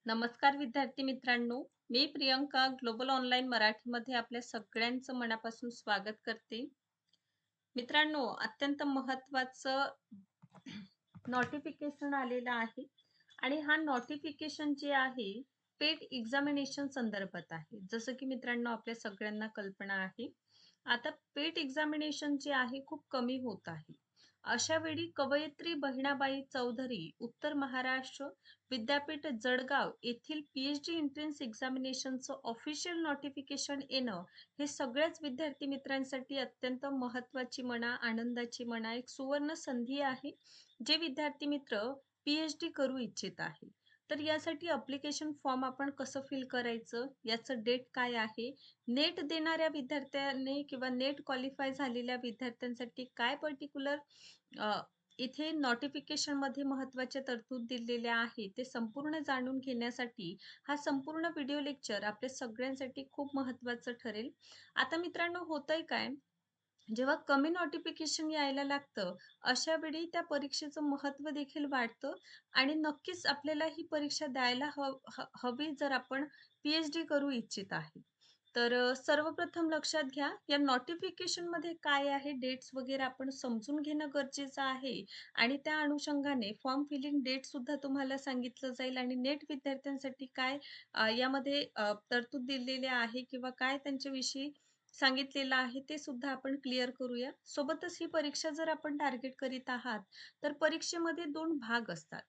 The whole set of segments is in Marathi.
नमस्कार विद्यार्थी मित्रांनो, मी प्रियंका ग्लोबल ऑनलाईन मराठीमध्ये आपल्या सगळ्यांचं मनापासून स्वागत करते. मित्रांनो, अत्यंत महत्त्वाचं नोटिफिकेशन आलेलं आहे आणि हा नोटिफिकेशन जे आहे पेड एक्झामिनेशन संदर्भात आहे. जसं की मित्रांनो आपल्या सगळ्यांना कल्पना आहे. आता पेड एक्झामिनेशन जे आहे खूप कमी होत आहे. अशा वेळी कवयित्री बहिणाबाई चौधरी उत्तर महाराष्ट्र विद्यापीठ जळगाव येथील पीएचडी एंट्रन्स एक्झामिनेशनचं ऑफिशियल नोटिफिकेशन येणं हे सगळ्याच विद्यार्थी मित्रांसाठी अत्यंत महत्त्वाची म्हणा, आनंदाची म्हणा, एक सुवर्ण संधी आहे. जे विद्यार्थी मित्र पी-एच-डी करू इच्छित आहे. तर यासाठी ॲप्लिकेशन फॉर्म आपण कसं फिल करायचं? याचं डेट काय आहे? नेट देणाऱ्या विद्यार्थ्याने किंवा नेट क्वालिफाय झालेल्या विद्यार्थ्यांसाठी काय पर्टिक्युलर इथे नोटिफिकेशनमध्ये महत्त्वाच्या तरतूद दिलेल्या आहेत, ते संपूर्ण जाणून घेण्यासाठी हा संपूर्ण व्हिडिओ लेक्चर आपल्या सगळ्यांसाठी खूप महत्त्वाचं ठरेल. आता मित्रांनो होतंय काय, जेव्हा कमी नोटिफिकेशन यायला लागतं, अशा वेळी त्या परीक्षेचं महत्त्व देखील वाढतं आणि नक्कीच आपल्याला ही परीक्षा द्यायला हवी जर आपण पी-एच-डी करू इच्छित आहे. तर सर्वप्रथम लक्षात घ्या, या नोटिफिकेशनमध्ये काय आहे, डेट्स वगैरे आपण समजून घेणं गरजेचं आहे आणि त्या अनुषंगाने फॉर्म फिलिंग डेटसुद्धा तुम्हाला सांगितलं जाईल आणि नेट विद्यार्थ्यांसाठी काय यामध्ये तरतूद दिलेल्या आहे किंवा काय त्यांच्याविषयी सांगितलेलं आहे ते सुद्धा आपण क्लिअर करूया. सोबतच ही परीक्षा जर आपण टार्गेट करीत आहात, तर परीक्षेमध्ये 2 भाग असतात.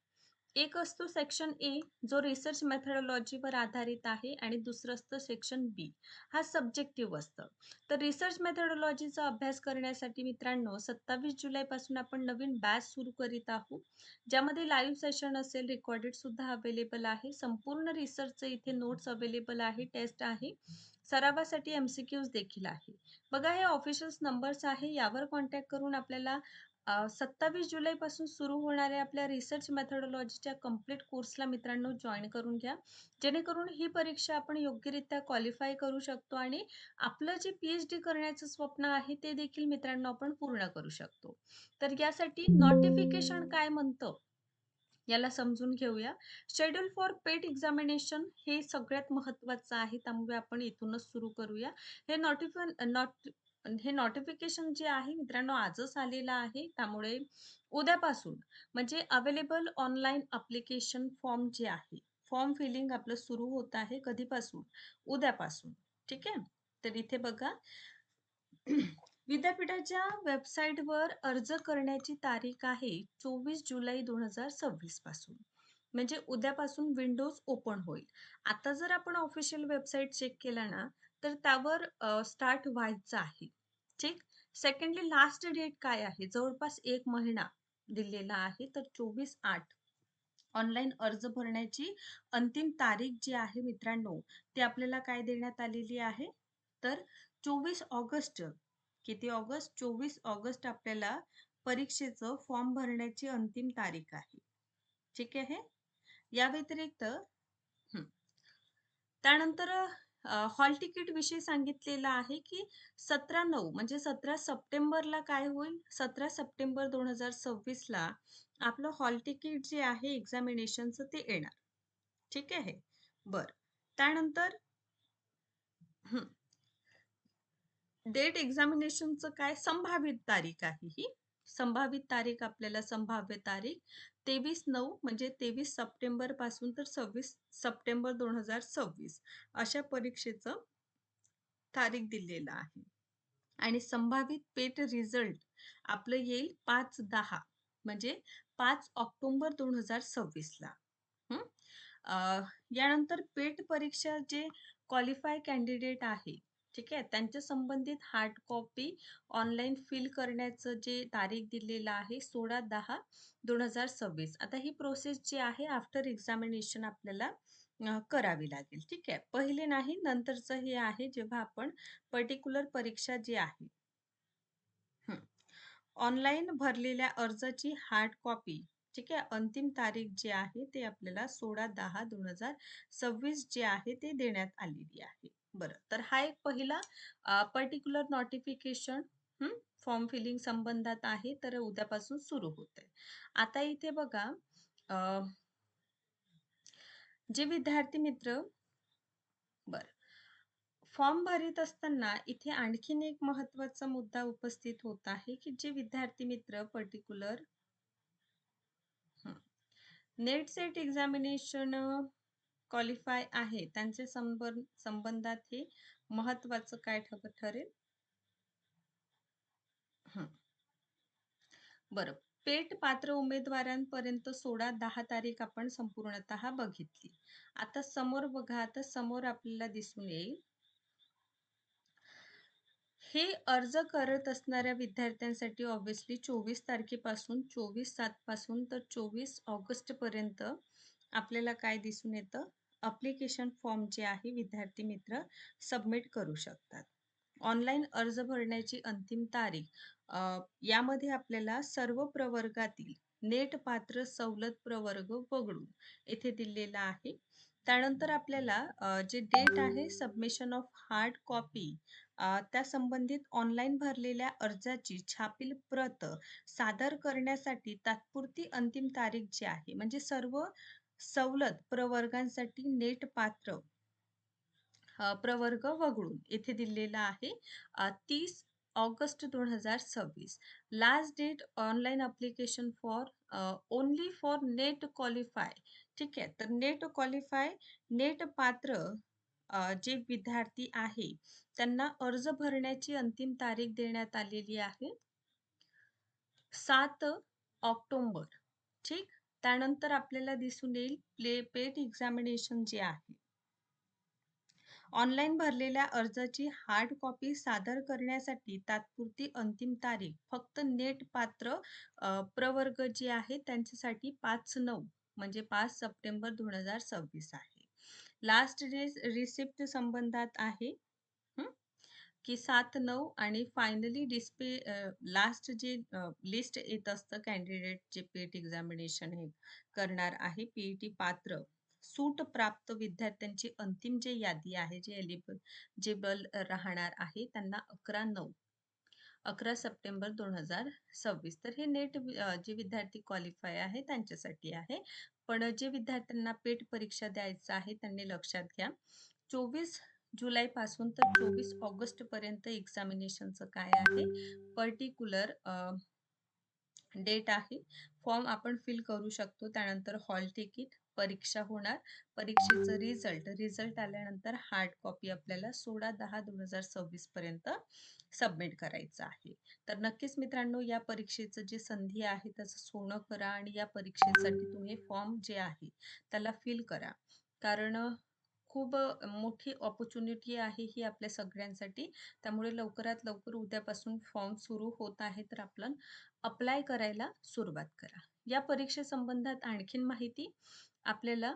एक असतो सेक्शन ए जो रिसर्च मेथोडॉलॉजीवर आधारित आहे आणि दुसरं असतं सेक्शन बी हा सब्जेक्टिव्ह असतं. तर रिसर्च मेथोडॉलॉजीचा अभ्यास करण्यासाठी मित्रांनो 27 जुलैपासून आपण नवीन बॅच सुरू करीत आहोत. ज्यामध्ये लाईव्ह सेशन असेल, रेकॉर्डेड सुद्धा अवेलेबल आहे. संपूर्ण रिसर्चचे इथे नोट्स अवेलेबल आहे, टेस्ट आहे. सरावासाठी एम-सी-क्यूज देखील आहे. बघा हे ऑफिशियल नंबर्स आहे. यावर कॉन्टॅक्ट करून आपल्याला 27 जुलैपासून सुरू होणाऱ्या आपल्या रिसर्च मेथोडॉलॉजीच्या कंप्लीट कोर्सला मित्रांनो जॉइन करून घ्या. जेणेकरून ही परीक्षा आपण योग्यरित्या क्वालिफाय करू शकतो आणि आपलं जे पी-एच-डी करण्याचं स्वप्न आहे ते देखील मित्रांनो आपण पूर्ण करू शकतो. तर यासाठी नोटिफिकेशन काय म्हणतं याला समजून घेऊया. शेड्यूल फॉर पेड एक्झामिनेशन हे सगळ्यात महत्त्वाचं आहे. त्यामुळे आपण इथूनच सुरू करूया. हे हे नोटिफिकेशन जे आहे मित्रांनो आजच आलेलं आहे. त्यामुळे उद्यापासून म्हणजे अवेलेबल ऑनलाईन ॲप्लिकेशन फॉर्म जे आहे, फॉर्म फिलिंग आपलं सुरू होत आहे. कधीपासून? उद्यापासून. ठीक आहे? तर इथे बघा विद्यापीठाच्या वेबसाईटवर अर्ज करण्याची तारीख आहे 24 जुलै 2026 पासून. म्हणजे उद्यापासून विंडोज ओपन होईल. आता जर आपण ऑफिशियल वेबसाईट चेक केला ना, तर त्यावर स्टार्ट व्हायचं आहे. ठीक. सेकंडली लास्ट डेट काय आहे? जवळपास 1 महिना दिलेला आहे. तर 24/8 ऑनलाईन अर्ज भरण्याची अंतिम तारीख जी आहे मित्रांनो, ती आपल्याला काय देण्यात आलेली आहे? तर 24 ऑगस्ट किती ऑगस्ट? 24 ऑगस्ट आपल्याला परीक्षेचं फॉर्म भरण्याची अंतिम तारीख आहे. ठीक आहे? या व्यतिरिक्त हं. त्यानंतर हॉल तिकीट विषयी सांगितलेलं आहे, की 17/9 म्हणजे 17 सप्टेंबरला काय होईल? 17 सप्टेंबर 2026 ला आपलं हॉल तिकीट जे आहे एक्झामिनेशनचं ते येणार. ठीक आहे? बरं. त्यानंतर हं. डेट एक्झामिनेशनचं काय संभावित तारीख आहे ही. संभावित तारीख आपल्याला संभाव्य तारीख 23/9 म्हणजे 23 सप्टेंबर पासून तर 26 सप्टेंबर 2026 अशा परीक्षेचं तारीख दिलेलं आहे. आणि संभावित पेट रिझल्ट आपलं येईल 5/10 म्हणजे 5 ऑक्टोबर 2026 ला. हं. यानंतर पेट परीक्षा जे क्वालिफाय कॅन्डिडेट आहे, ठीक आहे, त्यांच्या संबंधित हार्ड कॉपी ऑनलाईन फिल करण्याचं जे तारीख दिलेलं आहे 16/10/2026. आता ही प्रोसेस जी आहे आफ्टर एक्झामिनेशन आपल्याला करावी लागेल. ठीक आहे. पहिले नाही नंतरचं हे आहे जेव्हा आपण पर्टिक्युलर परीक्षा जी आहे ऑनलाईन भरलेल्या अर्जाची हार्ड कॉपी ठीक आहे अंतिम तारीख जी आहे ते आपल्याला 16/10/2026 जे आहे ते देण्यात आलेली आहे. बरं तर हा एक पहिला पर्टिक्युलर नोटिफिकेशन फॉर्म फिलिंग संबंधात आहे तर उद्यापासून सुरू होत आहे. आता इथे बघा जे विद्यार्थी मित्र बरं. फॉर्म भरीत असताना इथे आणखीन एक महत्त्वाचा मुद्दा उपस्थित होत आहे, की जे विद्यार्थी मित्र particular net set examination qualify आहे, त्यांच्या संबंधात हे महत्त्वाचं काय ठरेल? हं. बरं. पेट पात्र उमेदवारांपर्यंत 16-10 तारीख आपण संपूर्णतः बघितली. आता समोर बघा, आता समोर आपल्याला दिसून येईल हे अर्ज करत असणाऱ्या विद्यार्थ्यांसाठी ऑब्व्हियसली 24 तारखेपासून 24/7 पासून तर 24 ऑगस्टपर्यंत आपल्याला काय दिसून येतं? ॲप्लिकेशन फॉर्म जे आहे विद्यार्थी मित्र सबमिट करू शकतात. ऑनलाईन अर्ज भरण्याची अंतिम तारीख यामध्ये आपल्याला सर्व प्रवर्गातील नेट पात्र सवलत प्रवर्ग वगळून येथे दिलेला आहे. त्यानंतर आपल्याला जे डेट आहे सबमिशन ऑफ हार्ड कॉपी त्या संबंधित ऑनलाईन भरलेल्या अर्जाची छापील प्रत सादर करण्यासाठी तात्पुरती अंतिम तारीख जी आहे, म्हणजे सर्व सवलत प्रवर्गांसाठी नेट पात्र प्रवर्ग वगळून येथे दिलेला आहे 30 August 2026. Last date online application for only for NET qualify. ठीक आहे. तर नेट क्वालिफाय, नेट पात्र जे विद्यार्थी आहे, त्यांना अर्ज भरण्याची अंतिम तारीख देण्यात आलेली आहे 7 ऑक्टोबर. ठीक. त्यानंतर आपल्याला दिसून येईल पेट एक्झामिनेशन जे आहे ऑनलाईन भरलेल्या अर्जाची हार्ड कॉपी सादर करण्यासाठी तात्पुरती अंतिम तारीख फक्त नेट पात्र प्रवर्ग जे आहे त्यांच्यासाठी 5/9 म्हणजे 5 सप्टेंबर 2026 आहे. लास्ट रिसिप्ट संबंधात आहे की 7/9 आणि फायनली लास्ट जे लिस्ट येत असतं कॅन्डिडेट जे पेट एक्झामिनेशन हे करणार आहे, पीईटी पात्र सूट प्राप्त विद्यार्थ्यांची अंतिम जे यादी आहे, जे एलिजिबल राहणार आहे, त्यांना 11 सप्टेंबर 2026. तर हे नेट जे विद्यार्थी क्वालिफाय आहे त्यांच्यासाठी आहे. पण जे विद्यार्थ्यांना पेट परीक्षा द्यायचं आहे त्यांनी लक्षात घ्या 24 जुलैपासून तर 24 ऑगस्टपर्यंत एक्झामिनेशनचं काय आहे पर्टिक्युलर डेट आहे. फॉर्म आपण फिल करू शकतो. त्यानंतर हॉल तिकीट, परीक्षा होणार. परीक्षेचं रिझल्ट आल्यानंतर हार्ड कॉपी आपल्याला 16/10/2026 पर्यंत सबमिट करायचं आहे. तर नक्कीच मित्रांनो या परीक्षेचं जी संधी आहे त्याचं सोनं करा आणि या परीक्षेसाठी तुम्ही फॉर्म जे आहे त्याला फिल करा. कारण खूप मोठी अपॉर्च्युनिटी आहे ही आपल्या सगळ्यांसाठी. त्यामुळे लवकरात लवकर उद्यापासून फॉर्म सुरू होत आहे तर आपण अप्लाय करायला सुरुवात करा. या परीक्षेसंबंधात आणखीन माहिती आपल्याला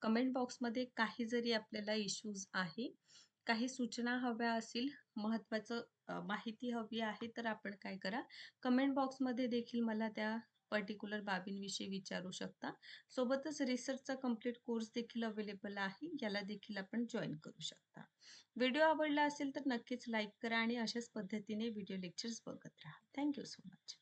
कमेंट बॉक्समध्ये काही जरी आपल्याला इश्यूज आहे, काही सूचना हव्या असतील, महत्त्वाचं माहिती हवी आहे, तर आपण काय करा, कमेंट बॉक्समध्ये देखील मला त्या पर्टिक्युलर बाबींविषयी विचारू शकता. सोबतच रिसर्चचा कंप्लीट कोर्स देखील अवेलेबल आहे. याला देखील आपण जॉइन करू शकता. व्हिडिओ आवडला असेल तर नक्कीच लाईक करा आणि अशाच पद्धतीने व्हिडिओ लेक्चर्स बघत राहा. Thank so much.